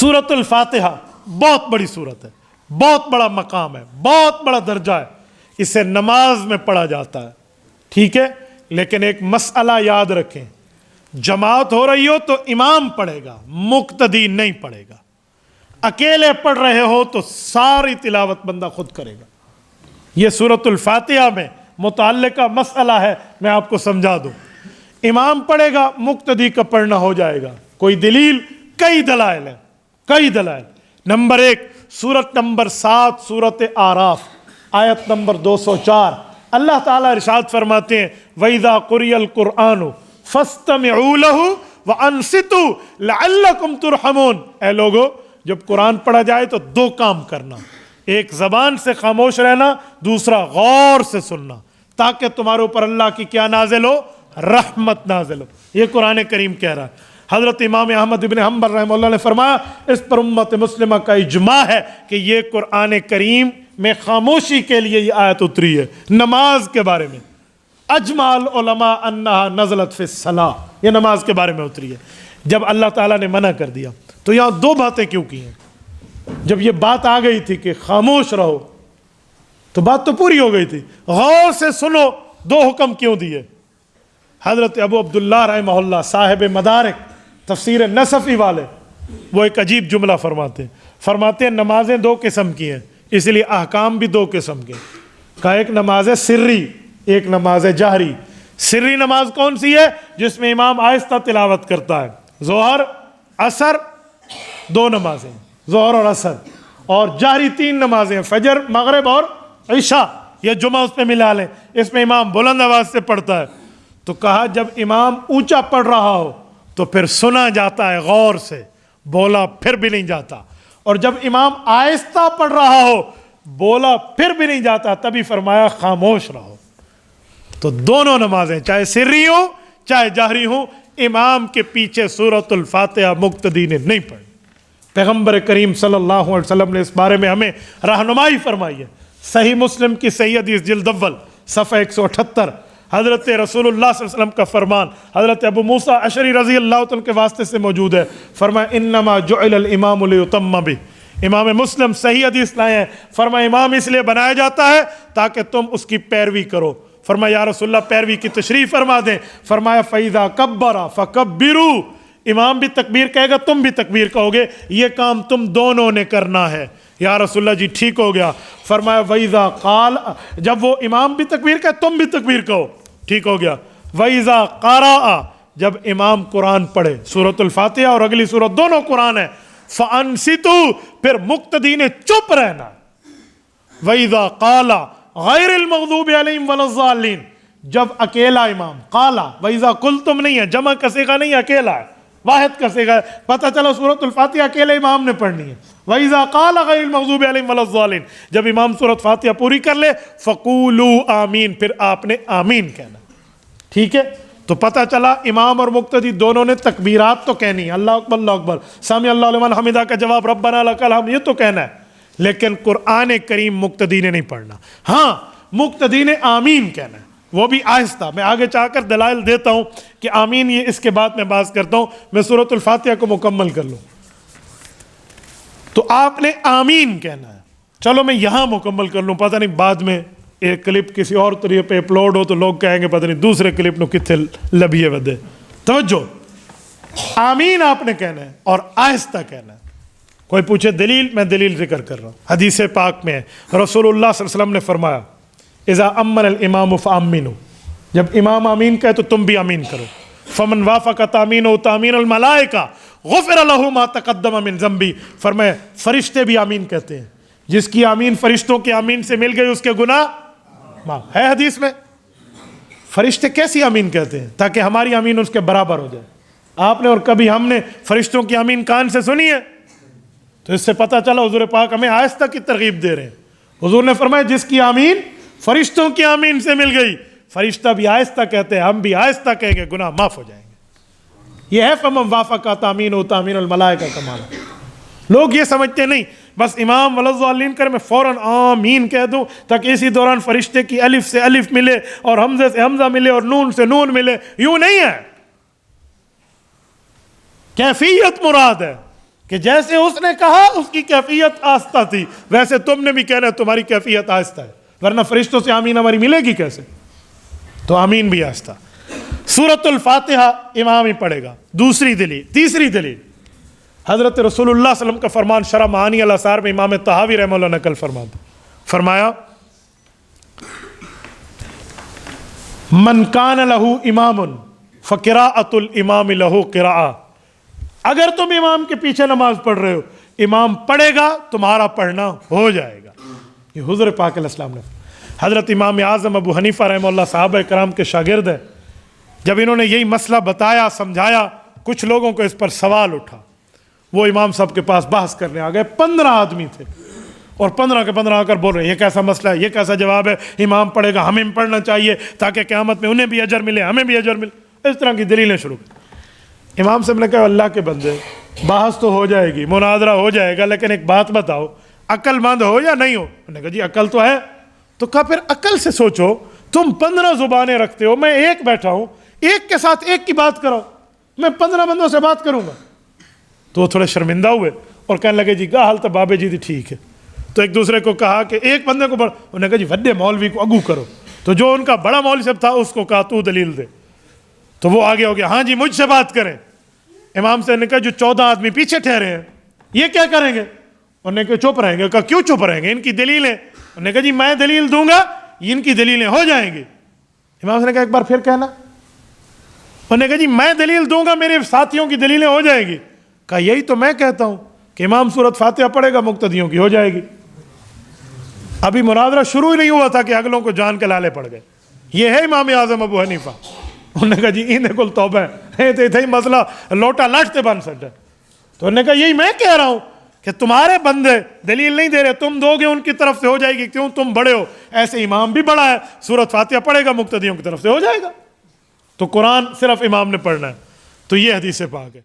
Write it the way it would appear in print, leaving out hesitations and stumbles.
سورۃ الفاتحہ بہت بڑی سورت ہے، بہت بڑا مقام ہے، بہت بڑا درجہ ہے، اسے نماز میں پڑھا جاتا ہے، ٹھیک ہے؟ لیکن ایک مسئلہ یاد رکھیں، جماعت ہو رہی ہو تو امام پڑھے گا، مقتدی نہیں پڑھے گا۔ اکیلے پڑھ رہے ہو تو ساری تلاوت بندہ خود کرے گا۔ یہ سورۃ الفاتحہ میں متعلقہ مسئلہ ہے، میں آپ کو سمجھا دوں۔ امام پڑھے گا، مقتدی کا پڑھنا ہو جائے گا۔ کوئی دلیل؟ کئی دلائل ہیں، کئی دلائل۔ نمبر 1، سورت نمبر 7 سورت اعراف آیت نمبر 204، اللہ تعالیٰ ارشاد فرماتے ہیں وَإِذَا قُرِئَ الْقُرْآنُ فَاسْتَمِعُوا لَهُ وَأَنصِتُوا لَعَلَّكُمْ تُرْحَمُونَ۔ اے لوگو، جب قرآن پڑھا جائے تو دو کام کرنا، ایک زبان سے خاموش رہنا، دوسرا غور سے سننا، تاکہ تمہارے اوپر اللہ کی کیا نازل ہو؟ رحمت نازل ہو۔ یہ قرآن کریم کہہ رہا ہے۔ حضرت امام احمد بن حنبل رحمہ اللہ نے فرمایا اس پر امت مسلمہ کا اجماع ہے کہ یہ قرآن کریم میں خاموشی کے لیے یہ آیت اتری ہے، نماز کے بارے میں۔ اجمع العلماء انہا نزلت فی الصلاۃ، یہ نماز کے بارے میں اتری ہے۔ جب اللہ تعالیٰ نے منع کر دیا تو یہاں دو باتیں کیوں کی ہیں؟ جب یہ بات آ گئی تھی کہ خاموش رہو تو بات تو پوری ہو گئی تھی، غور سے سنو، دو حکم کیوں دیے؟ حضرت ابو عبداللہ رحمہ اللہ صاحب مدارک تفسیر نصفی والے، وہ ایک عجیب جملہ فرماتے ہیں نمازیں دو قسم کی ہیں، اس لیے احکام بھی دو قسم کے۔ کہا ایک نماز سری، ایک نماز جہری۔ سری نماز کون سی ہے؟ جس میں امام آہستہ تلاوت کرتا ہے، ظہر عصر دو نمازیں، ظہر اور عصر، اور جہری 3 نمازیں، فجر مغرب اور عشاء، یہ جمعہ اس پہ ملا لیں، اس میں امام بلند آواز سے پڑھتا ہے۔ تو کہا جب امام اونچا پڑھ رہا ہو تو پھر سنا جاتا ہے غور سے، بولا پھر بھی نہیں جاتا، اور جب امام آہستہ پڑھ رہا ہو بولا پھر بھی نہیں جاتا، تبھی فرمایا خاموش رہو۔ تو دونوں نمازیں چاہے سری ہوں چاہے جہری ہوں، امام کے پیچھے سورۃ الفاتحہ مقتدی نے نہیں پڑھی۔ پیغمبر کریم صلی اللہ علیہ وسلم نے اس بارے میں ہمیں رہنمائی فرمائی ہے۔ صحیح مسلم کی صحیح حدیث جلد اول صفحہ 178، حضرت رسول اللہ صلی اللہ علیہ وسلم کا فرمان حضرت ابو موسیٰ اشعری رضی اللہ عنہ کے واسطے سے موجود ہے۔ فرمایا انما جعل الامام لیتم بہ۔ امام مسلم صحیح حدیث لائے ہیں، فرمایا امام اس لیے بنایا جاتا ہے تاکہ تم اس کی پیروی کرو۔ فرمایا یا رسول اللہ پیروی کی تشریح فرما دیں۔ فرمایا فَإِذَا كَبَّرَ فَكَبِّرُوا، امام بھی تکبیر کہے گا تم بھی تکبیر کہو گے، یہ کام تم دونوں نے کرنا ہے۔ یا رسول اللہ جی ٹھیک ہو گیا۔ فرمایا وَإِذَا قَالَ، جب وہ امام بھی تکبیر کہے تم بھی تکبیر کہو، ٹھیک ہو گیا۔ وَإِذَا قَرَأَ، جب امام قرآن پڑھے، سورۃ الفاتحہ اور اگلی سورت دونوں قرآن ہے، فَأَنصِتُوا، پھر مقتدی نے چپ رہنا۔ وَإِذَا قَالَ غَيْرِ الْمَغْضُوبِ عَلَيْهِمْ وَلَا الضَّالِّينَ، جب اکیلا امام قالا، وَإِذَا قُلْتُمْ نہیں ہے، جمع کا صیغہ نہیں ہے، اکیلا ہے، واحد کا صیغہ ہے، پتہ چلا سورۃ الفاتحہ اکیلے امام نے پڑھنی ہے۔ وَإِذَا قَالَ غَيْرِ الْمَغْضُوبِ عَلَيْهِمْ وَلَا الضَّالِّينَ، جب امام سورۃ فاتحہ پوری کر لے، فَقُولُوا آمین، پھر آپ نے آمین کہنا، ٹھیک ہے؟ تو پتہ چلا امام اور مقتدی دونوں نے تکبیرات تو کہنی، اللہ اکبر اللہ اکبر، سامع اللہ لمن حمدہ کا جواب ربنا لک الحمد، یہ تو کہنا ہے، لیکن قرآن کریم مقتدی نے نہیں پڑھنا۔ ہاں مقتدی نے آمین کہنا ہے، وہ بھی آہستہ۔ میں آگے چاہ کر دلائل دیتا ہوں کہ آمین یہ اس کے بعد میں بات کرتا ہوں، میں سورۃ الفاتحہ کو مکمل کر لوں۔ تو آپ نے آمین کہنا ہے۔ چلو میں یہاں مکمل کر لوں، پتہ نہیں بعد میں ایک کلپ کسی اور طریقے پہ اپلوڈ ہو تو لوگ کہیں گے پتہ نہیں دوسرے کلپ نو کتنے لبیے ودے۔ توجہ، آمین آپ نے کہنا ہے اور آہستہ کہنا ہے۔ کوئی پوچھے دلیل، میں دلیل ذکر کر رہا ہوں، حدیث پاک میں ہے، رسول اللہ صلی اللہ علیہ وسلم نے فرمایا اذا امن الامام فامنوا، جب امام آمین کہے تو تم بھی آمین کرو۔ فمن وافق تامینہ تامین الملائکہ غفر لہ ما تقدم من ذنبی، فرمایا فرشتے بھی آمین کہتے ہیں، جس کی آمین فرشتوں کی آمین سے مل گئی اس کے گناہ معاف ہے۔ حدیث میں فرشتے کیسی آمین کہتے ہیں؟ تاکہ ہماری آمین اس کے برابر ہو جائے۔ آپ نے اور کبھی ہم نے فرشتوں کی آمین کان سے سنی ہے؟ تو اس سے پتہ چلا حضور پاک ہمیں آہستہ کی ترغیب دے رہے ہیں۔ حضور نے فرمایا جس کی آمین فرشتوں کی آمین سے مل گئی، فرشتہ بھی آہستہ کہتے ہیں، ہم بھی آہستہ کہیں گے، گناہ معاف ہو جائیں گے۔ یہ ہے فمن وافق تامینہ تامین الملائکہ کا معنی۔ لوگ یہ سمجھتے نہیں، بس امام ولا الضالین کر میں فوراً آمین کہہ دوں تاکہ اسی دوران فرشتے کی الف سے الف ملے اور حمزے سے حمزہ ملے اور نون سے نون ملے۔ یوں نہیں ہے، کیفیت مراد ہے۔ کہ جیسے اس نے کہا اس کی کیفیت آہستہ تھی، ویسے تم نے بھی کہنا تمہاری کیفیت آہستہ ہے، ورنہ فرشتوں سے آمین ہماری ملے گی کیسے؟ تو آمین بھی آہستہ۔ سورۃ الفاتحہ امام ہی پڑھے گا۔ دوسری دلیل، تیسری دلیل حضرت رسول اللہ صلی اللہ علیہ وسلم کا فرمان شرح معانی الاثار میں امام طحاوی رحمہ اللہ نقل فرمایا من کان لہ امام فقراءۃ الامام لہ قراءۃ، اگر تم امام کے پیچھے نماز پڑھ رہے ہو، امام پڑھے گا تمہارا پڑھنا ہو جائے گا۔ یہ حضور پاک علیہ السلام نے، حضرت امام اعظم ابو حنیفہ رحمہ اللہ صحابہ کرام کے شاگرد ہیں، جب انہوں نے یہی مسئلہ بتایا سمجھایا، کچھ لوگوں کو اس پر سوال اٹھا، وہ امام صاحب کے پاس بحث کرنے آ گئے۔ 15 آدمی تھے اور 15 کے 15 آ کر بول رہے ہیں یہ کیسا مسئلہ ہے، یہ کیسا جواب ہے، امام پڑھے گا ہمیں پڑھنا چاہیے تاکہ قیامت میں انہیں بھی اجر ملے ہمیں بھی اجر ملے، اس طرح کی دلیلیں شروع کی۔ امام صاحب نے کہا اللہ کے بندے، بحث تو ہو جائے گی، مناظرہ ہو جائے گا، لیکن ایک بات بتاؤ، عقل مند ہو یا نہیں ہو؟ انہوں نے کہا جی عقل تو ہے۔ تو کہا پھر عقل سے سوچو، تم 15 زبانیں رکھتے ہو، میں ایک بیٹھا ہوں، ایک کے ساتھ ایک کی بات کرو، میں 15 بندوں سے بات کروں گا؟ تو وہ تھوڑے شرمندہ ہوئے اور کہنے لگے جی گاہل تو بابے جی دی ٹھیک ہے۔ تو ایک دوسرے کو کہا کہ ایک بندے کو انہوں نے کہا جی وڈے مولوی کو اگو کرو، تو جو ان کا بڑا مولوی صاحب تھا اس کو کہا تو دلیل دے، تو وہ آگے ہو گیا ہاں جی مجھ سے بات کریں۔ امام سے نے کہا جو 14 آدمی پیچھے ٹھہرے ہیں یہ کیا کریں گے؟ انہوں نے کہا چپ رہیں گے۔ کہا کیوں چپ رہیں گے؟ ان کی دلیلیں۔ انہوں نے کہا جی میں دلیل دوں گا ان کی دلیلیں ہو جائیں گی۔ امام سے نے کہا ایک بار پھر کہنا۔ انہوں نے کہا جی میں دلیل دوں گا میرے ساتھیوں کی دلیلیں ہو جائیں گی۔ کہا یہی تو میں کہتا ہوں کہ امام سورۃ فاتحہ پڑھے گا مقتدیوں کی ہو جائے گی۔ ابھی مناظرہ شروع ہی نہیں ہوا تھا کہ اگلوں کو جان کے لالے پڑ گئے۔ یہ ہے امام اعظم ابو حنیفہ۔ انہوں نے کہا جی این کل توبہ ہے تو اتنا ہی مسئلہ لوٹا لاٹتے بن سکتا ہے۔ تو انہوں نے کہا یہی میں کہہ رہا ہوں کہ تمہارے بندے دلیل نہیں دے رہے، تم دو گے ان کی طرف سے ہو جائے گی، کیوں تم بڑے ہو، ایسے امام بھی بڑا ہے، سورۃ فاتحہ پڑھے گا مقتدیوں کی طرف سے ہو جائے گا۔ تو قرآن صرف امام نے پڑھنا ہے، تو یہ حدیث پاک ہے۔